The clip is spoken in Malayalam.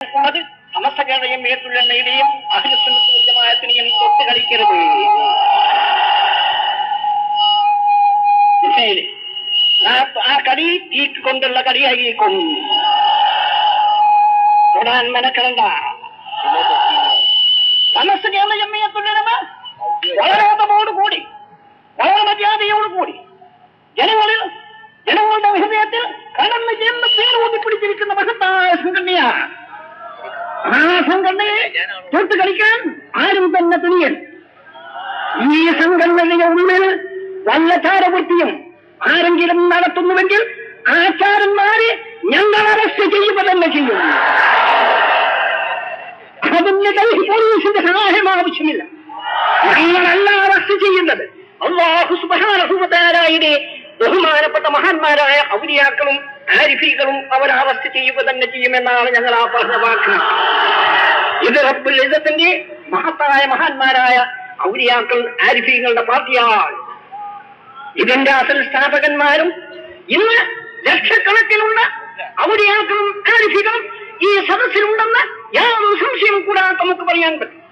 അത് സമസ്തകളുടെയും മേത്തുള്ളെണ്ണയുടെയും അഹ്ലുസുന്നത്തിനെയും തൊട്ട് കളിക്കരുത്. ആ കളി തീക്ക് കൊണ്ടുള്ള കളിയായിരിക്കും. തൊടാൻ മനക്കളണ്ട. സമസ്ത കേരള ജമിയത്തുൽ-ഉലമ വളരോധമോടുകൂടി വളരെ മര്യാദയോടുകൂടി ജനങ്ങളുടെ ഹൃദയത്തിൽ കടന്നു ചെന്ന് പേരൂന്നിപ്പിടിച്ചിരിക്കുന്ന മഹത്തായ സംഘടനയാണ്. ആ സംഘടനയെ തൊട്ട് കളിക്കാൻ ആരും തന്നെ തുനിയൻ. ഈ സംഘടനയുടെ ഉള്ളിൽ വല്ല ചാരവൃത്തിയും ആരെങ്കിലും നടത്തുന്നുവെങ്കിൽ ആചാരന്മാരെ ഞങ്ങൾ അറസ്റ്റ് ചെയ്യുക തന്നെ ചെയ്യും. അതിന് ഡൽഹി പോലീസിന്റെ സഹായം ആവശ്യമില്ല. ഞങ്ങളല്ല അറസ്റ്റ് ചെയ്യുന്നത്. അല്ലാഹു സുബ്ഹാനഹു വ തആലയുടെ ബഹുമാനപ്പെട്ട മഹാന്മാരായ ഔലിയാക്കളും ആരിഫീകളും അവർ അറസ്റ്റ് ചെയ്യുക തന്നെ ചെയ്യുമെന്നാണ് ഞങ്ങൾ ആ പറഞ്ഞ വാക്ക്. ഇത് റബ്ബുൽ ഇസ്സത്തിന്റെ മഹത്തായ മഹാന്മാരായ ഔലിയാക്കൾ ആരിഫീങ്ങളുടെ പാർട്ടിയാണ്. ഇതിന്റെ അസൽ സ്ഥാപകന്മാരും ഇന്ന് ലക്ഷക്കണക്കിനുള്ള ഔലിയാക്കളും ആരിഫീകളും ഈ സദസ്സിലുണ്ടെന്ന് യാതൊരു സംശയവും കൂടാതെ നമുക്ക് പറയാൻ പറ്റും.